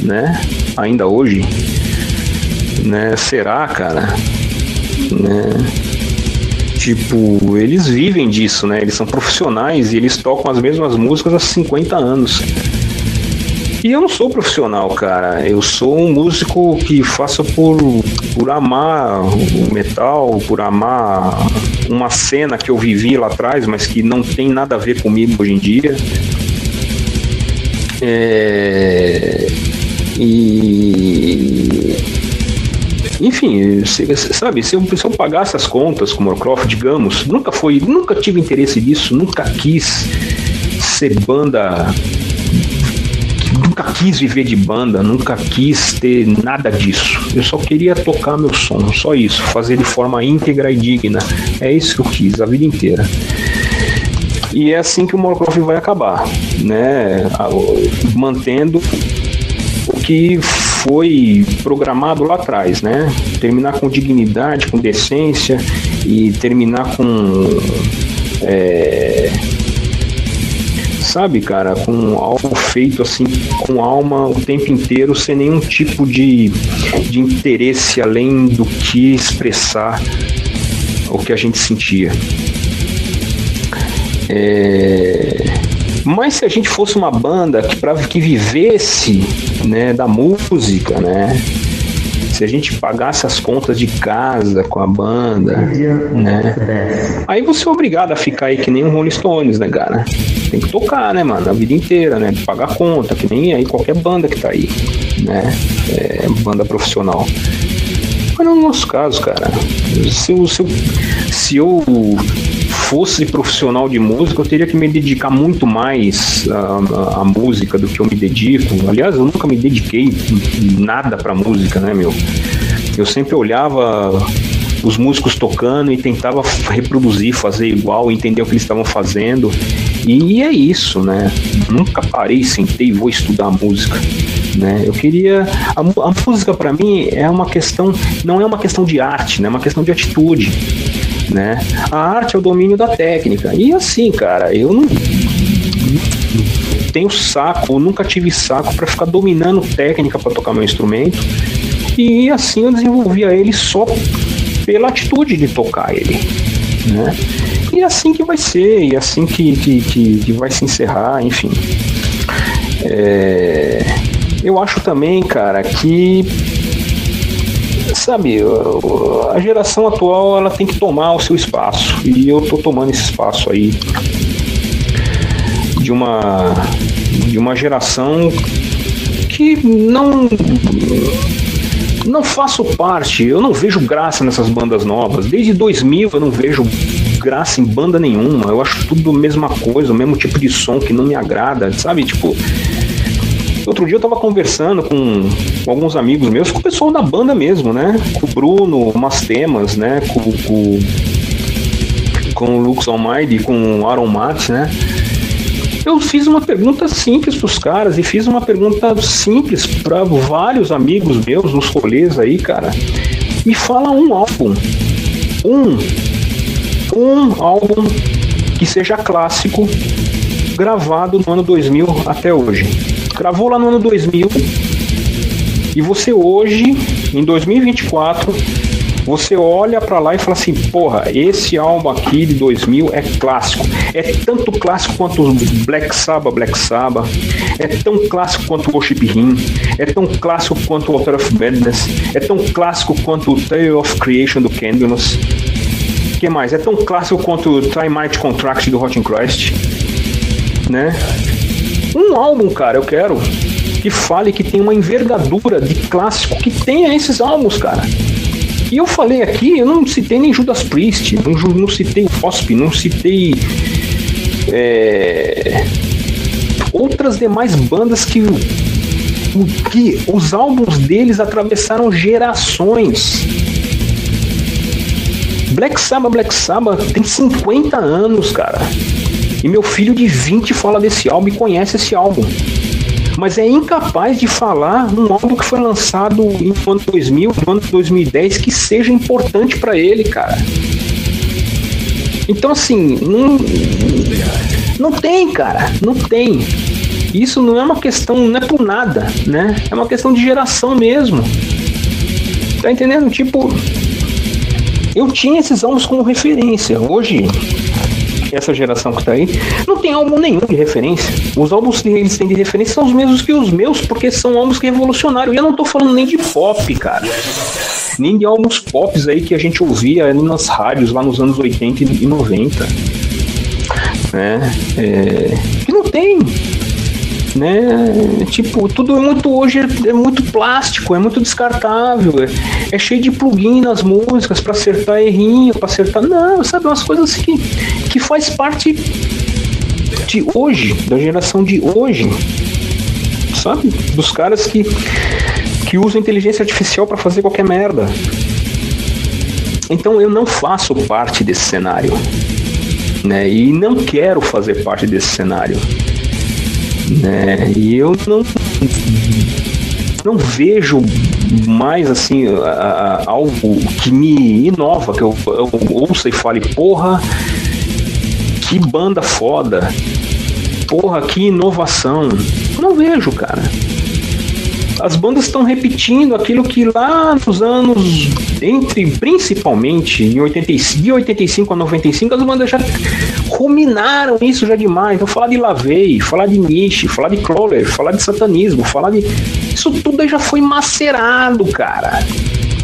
Speaker 4: né? Ainda hoje, né? Será, cara, né? Tipo, eles vivem disso, né? Eles são profissionais e eles tocam as mesmas músicas há 50 anos. E eu não sou profissional, cara. Eu sou um músico que faço por amar o metal, por amar uma cena que eu vivi lá atrás, mas que não tem nada a ver comigo hoje em dia. Enfim, sabe, se eu pagasse as contas com o Morcroft, digamos, nunca tive interesse nisso, nunca quis ser banda, nunca quis viver de banda, nunca quis ter nada disso. Eu só queria tocar meu som, só isso, fazer de forma íntegra e digna. É isso que eu quis a vida inteira. E é assim que o Morcroft vai acabar, né? Mantendo o que foi programado lá atrás, né? Terminar com dignidade, com decência e terminar com sabe, cara, com algo feito assim, com alma o tempo inteiro, sem nenhum tipo de interesse além do que expressar o que a gente sentia. Mas se a gente fosse uma banda que vivesse, né, da música, né? Se a gente pagasse as contas de casa com a banda, né? Aí você é obrigado a ficar aí que nem um Rolling Stones, né, cara? Tem que tocar, né, mano? A vida inteira, né? Pagar conta, que nem aí qualquer banda que tá aí, né? Banda profissional. Mas no nosso caso, cara, se eu fosse profissional de música, eu teria que me dedicar muito mais à música do que eu me dedico. Aliás, eu nunca me dediquei nada pra música, né, meu? Eu sempre olhava os músicos tocando e tentava reproduzir, fazer igual, entender o que eles estavam fazendo. E é isso, né? Nunca parei, sentei e vou estudar música, né? Eu queria... A música para mim é uma questão... Não é uma questão de arte, né? É uma questão de atitude, né? A arte é o domínio da técnica. E assim, cara, eu não tenho saco, nunca tive saco para ficar dominando técnica para tocar meu instrumento. E assim eu desenvolvia ele só pela atitude de tocar ele, né? E é assim que vai ser, e é assim que vai se encerrar, enfim. Eu acho também, cara, que, sabe, a geração atual, ela tem que tomar o seu espaço, e eu tô tomando esse espaço aí de uma geração que não faço parte, eu não vejo graça nessas bandas novas. Desde 2000 eu não vejo graça em banda nenhuma. Eu acho tudo a mesma coisa, o mesmo tipo de som que não me agrada, sabe? Tipo, outro dia eu tava conversando com alguns amigos meus, com o pessoal da banda mesmo, né? Com o Bruno, o Mastemas, né? Com o Lux Almighty, com o Aaron Matt, né? Eu fiz uma pergunta simples pros caras e fiz uma pergunta simples para vários amigos meus nos rolês aí, cara. Me fala um álbum. Um álbum que seja clássico, gravado no ano 2000 até hoje. Gravou lá no ano 2000 e você hoje, em 2024, você olha pra lá e fala assim, porra, esse álbum aqui de 2000 é clássico. É tanto clássico quanto o Black Sabbath, é tão clássico quanto o Worship Hymn, é tão clássico quanto o Altar of Madness, é tão clássico quanto o Tale of Creation do Candlemass. O que mais? É tão clássico quanto o Tri-Might Contract do Rotten Christ, né? Um álbum, cara, eu quero que fale que tem uma envergadura de clássico que tenha esses álbuns, cara. E eu falei aqui, eu não citei nem Judas Priest, não citei o Wasp, não citei outras demais bandas que os álbuns deles atravessaram gerações. Black Sabbath tem 50 anos, cara. E meu filho de 20 fala desse álbum e conhece esse álbum. Mas é incapaz de falar num álbum que foi lançado no ano 2000, no ano 2010, que seja importante pra ele, cara. Então, assim, não tem, cara, não tem. Isso não é uma questão, não é por nada, né? É uma questão de geração mesmo. Tá entendendo? Tipo, eu tinha esses álbuns como referência. Hoje, essa geração que tá aí, não tem álbum nenhum de referência. Os álbuns que eles têm de referência são os mesmos que os meus, porque são álbuns que revolucionaram. E eu não tô falando nem de pop, cara. Nem de álbuns pops aí que a gente ouvia ali nas rádios lá nos anos 80 e 90. Né? Que não tem. Né? Tipo, tudo é muito hoje é muito plástico, é muito descartável, é cheio de plugin nas músicas pra acertar errinho, pra acertar. Não, sabe, umas coisas que faz parte de hoje, da geração de hoje, sabe? Dos caras que usam inteligência artificial pra fazer qualquer merda. Então eu não faço parte desse cenário, né? E não quero fazer parte desse cenário. Né? E eu não vejo mais assim algo que me inova, que eu ouça e fale, porra, que banda foda, porra, que inovação. Não vejo, cara. As bandas estão repetindo aquilo que lá nos anos, principalmente de 85 a 95, as bandas já ruminaram isso já demais. Então falar de LaVey, falar de Niche, falar de Crawler, falar de satanismo, falar de... Isso tudo aí já foi macerado, cara.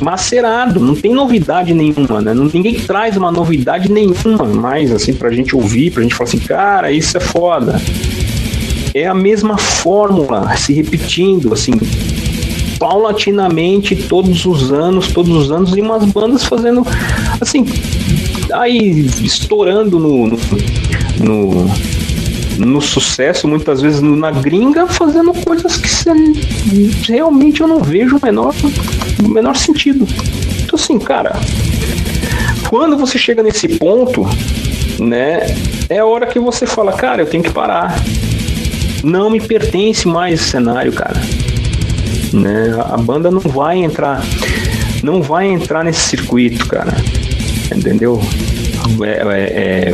Speaker 4: Macerado, não tem novidade nenhuma, né? Ninguém traz uma novidade nenhuma mais, assim, pra gente ouvir, pra gente falar assim, cara, isso é foda. É a mesma fórmula se repetindo, assim, paulatinamente, todos os anos, e umas bandas fazendo, assim, aí estourando no sucesso, muitas vezes na gringa, fazendo coisas que realmente eu não vejo o menor sentido. Então, assim, cara, quando você chega nesse ponto, né, é a hora que você fala, cara, eu tenho que parar. Não me pertence mais esse cenário, cara. Né? A banda não vai entrar nesse circuito, cara. Entendeu?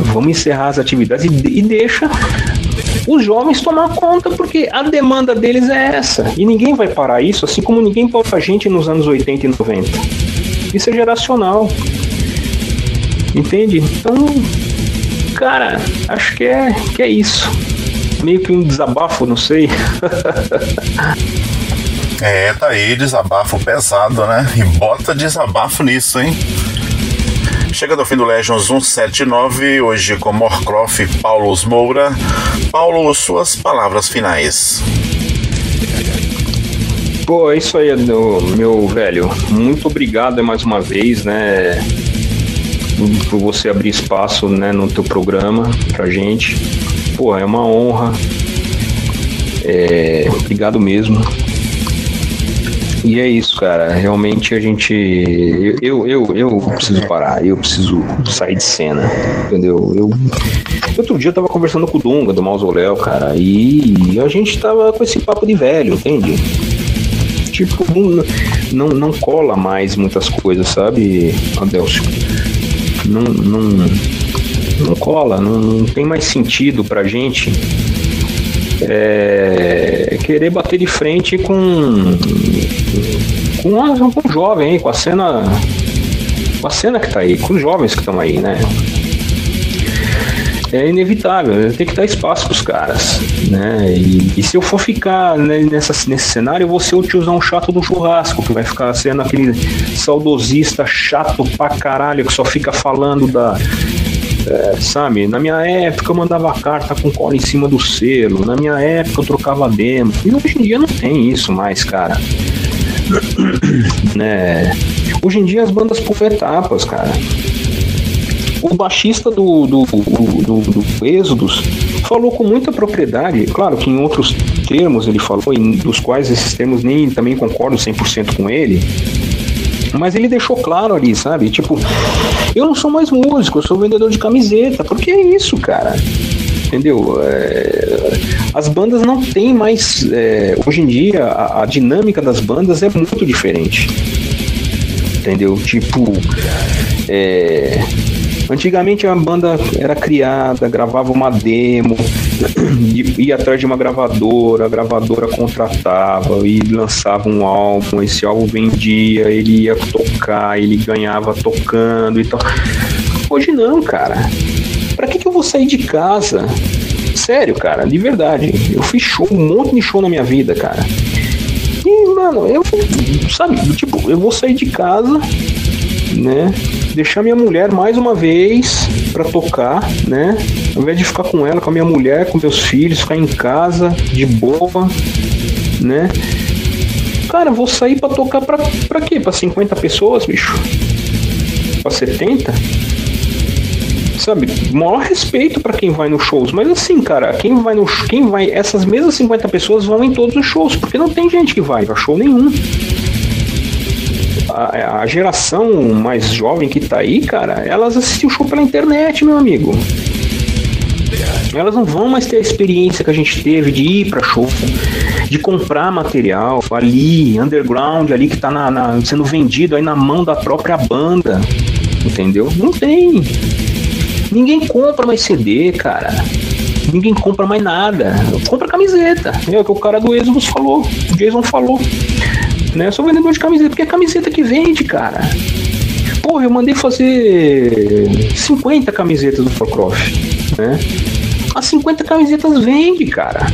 Speaker 4: Vamos encerrar as atividades e deixa os jovens tomar conta, porque a demanda deles é essa. E ninguém vai parar isso, assim como ninguém parou a gente nos anos 80 e 90. Isso é geracional. Entende? Então, cara, acho que é isso. Meio que um desabafo, não sei.
Speaker 2: Tá aí, desabafo pesado, né? E bota desabafo nisso, hein? Chegando ao fim do Legends 179, hoje com Morcroft e Paulo Moura. Paulo, suas palavras finais.
Speaker 4: Pô, é isso aí, meu velho. Muito obrigado mais uma vez, né? Por você abrir espaço, né, no teu programa pra gente. Pô, é uma honra. Obrigado mesmo. E é isso, cara. Realmente a gente... Eu preciso parar. Eu preciso sair de cena. Entendeu? Outro dia eu tava conversando com o Dunga, do Mausoléu, cara. E a gente tava com esse papo de velho, entende? Tipo, não cola mais muitas coisas, sabe, Adelcio? Não cola, não tem mais sentido pra gente querer bater de frente com um jovem aí, com a cena que tá aí, com os jovens que estão aí, né? É inevitável, tem que dar espaço pros caras, né? E se eu for ficar, né, nesse cenário, eu vou ser o tiozão chato do churrasco, que vai ficar sendo aquele saudosista chato pra caralho, que só fica falando sabe, na minha época eu mandava carta com cola em cima do selo, na minha época eu trocava demo, e hoje em dia não tem isso mais, cara. Né? Hoje em dia as bandas pulam etapas, cara. O baixista do Êxodos falou com muita propriedade, claro que em outros termos ele falou, dos quais esses termos nem também concordo 100% com ele, mas ele deixou claro ali, sabe? Tipo, eu não sou mais músico, eu sou vendedor de camiseta. Porque é isso, cara. Entendeu? As bandas não tem mais... hoje em dia, a dinâmica das bandas é muito diferente. Entendeu? Tipo... Antigamente a banda era criada, gravava uma demo, ia atrás de uma gravadora, a gravadora contratava e lançava um álbum, esse álbum vendia, ele ia tocar, ele ganhava tocando e tal. Hoje não, cara. Pra que eu vou sair de casa? Sério, cara, de verdade. Eu fiz um monte de show na minha vida, cara. E, mano, eu vou sair de casa, né? Deixar minha mulher mais uma vez pra tocar, né? Ao invés de ficar com ela, com a minha mulher, com meus filhos, ficar em casa, de boa, né? Cara, vou sair pra tocar pra quê? Pra 50 pessoas, bicho? Pra 70? Sabe? Maior respeito pra quem vai nos shows. Mas assim, cara, essas mesmas 50 pessoas vão em todos os shows, porque não tem gente que vai pra show nenhum. A geração mais jovem que tá aí, cara, elas assistem o show pela internet, meu amigo. Elas não vão mais ter a experiência que a gente teve de ir pra show, de comprar material ali, underground, ali que tá sendo vendido aí na mão da própria banda. Entendeu? Não tem. Ninguém compra mais CD, cara. Ninguém compra mais nada. Compra camiseta. É o que o cara do Êxodos falou. O Jason falou. Né? Eu sou vendedor de camiseta, porque é camiseta que vende, cara. Porra, eu mandei fazer 50 camisetas do Morcroft, né? As 50 camisetas vende, cara.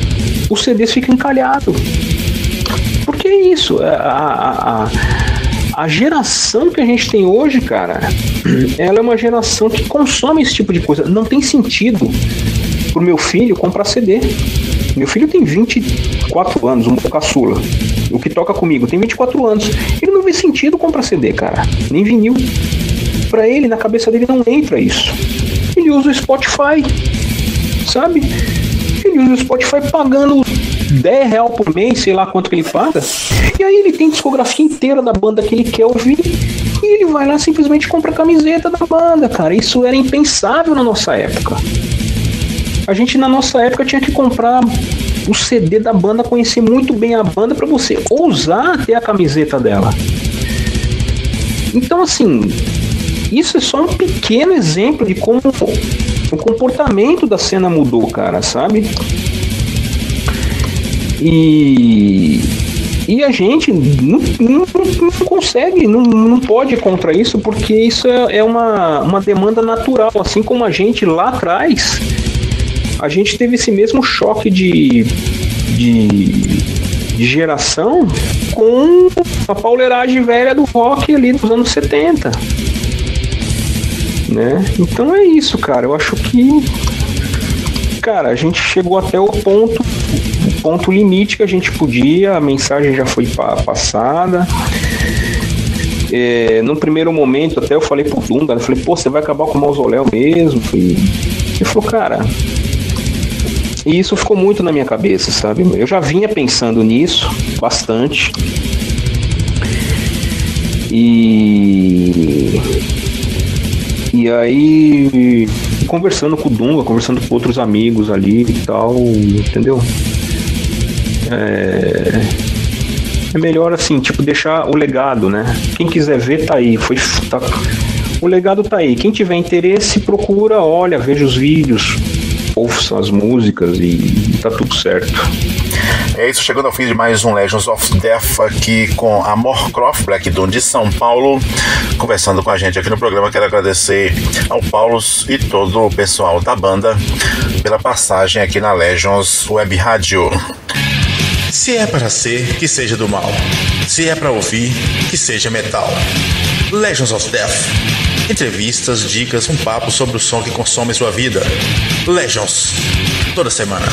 Speaker 4: Os CDs ficam encalhados. Porque é isso. A geração que a gente tem hoje, cara, ela é uma geração que consome esse tipo de coisa. Não tem sentido pro meu filho comprar CD. Meu filho tem 20 4 anos, um caçula. O que toca comigo tem 24 anos. Ele não vê sentido comprar CD, cara. Nem vinil. Pra ele, na cabeça dele, não entra isso. Ele usa o Spotify, sabe? Ele usa o Spotify pagando R$10 por mês, sei lá quanto que ele paga. E aí ele tem a discografia inteira da banda que ele quer ouvir. E ele vai lá simplesmente compra a camiseta da banda, cara. Isso era impensável na nossa época. A gente, na nossa época, tinha que comprar o CD da banda, conhecer muito bem a banda para você ousar ter a camiseta dela. Então, assim, isso é só um pequeno exemplo de como o comportamento da cena mudou, cara, sabe? E a gente não consegue, não pode ir contra isso, porque isso é uma demanda natural. Assim como a gente lá atrás, a gente teve esse mesmo choque de geração com a pauleiragem velha do rock ali dos anos 70. Né? Então é isso, cara. Eu acho que, cara, a gente chegou até o ponto limite que a gente podia, a mensagem já foi passada. No primeiro momento até eu falei pro Dunga, eu falei, pô, você vai acabar com o mausoléu mesmo? Ele falou, cara, e isso ficou muito na minha cabeça, sabe? Eu já vinha pensando nisso bastante. E aí, conversando com o Dunga, conversando com outros amigos ali e tal, entendeu? É melhor assim, tipo, deixar o legado, né? Quem quiser ver, tá aí. O legado tá aí. Quem tiver interesse, procura, olha, veja os vídeos, ouça as músicas e tá tudo certo.
Speaker 2: É isso, chegando ao fim de mais um Legends of Death aqui com a Morcroft Black Doom de São Paulo, conversando com a gente aqui no programa. Quero agradecer ao Paulo e todo o pessoal da banda pela passagem aqui na Legends Web Rádio.
Speaker 3: Se é para ser, que seja do mal. Se é para ouvir, que seja metal. Legends of Death. Entrevistas, dicas, um papo sobre o som que consome sua vida. Legends. Toda semana.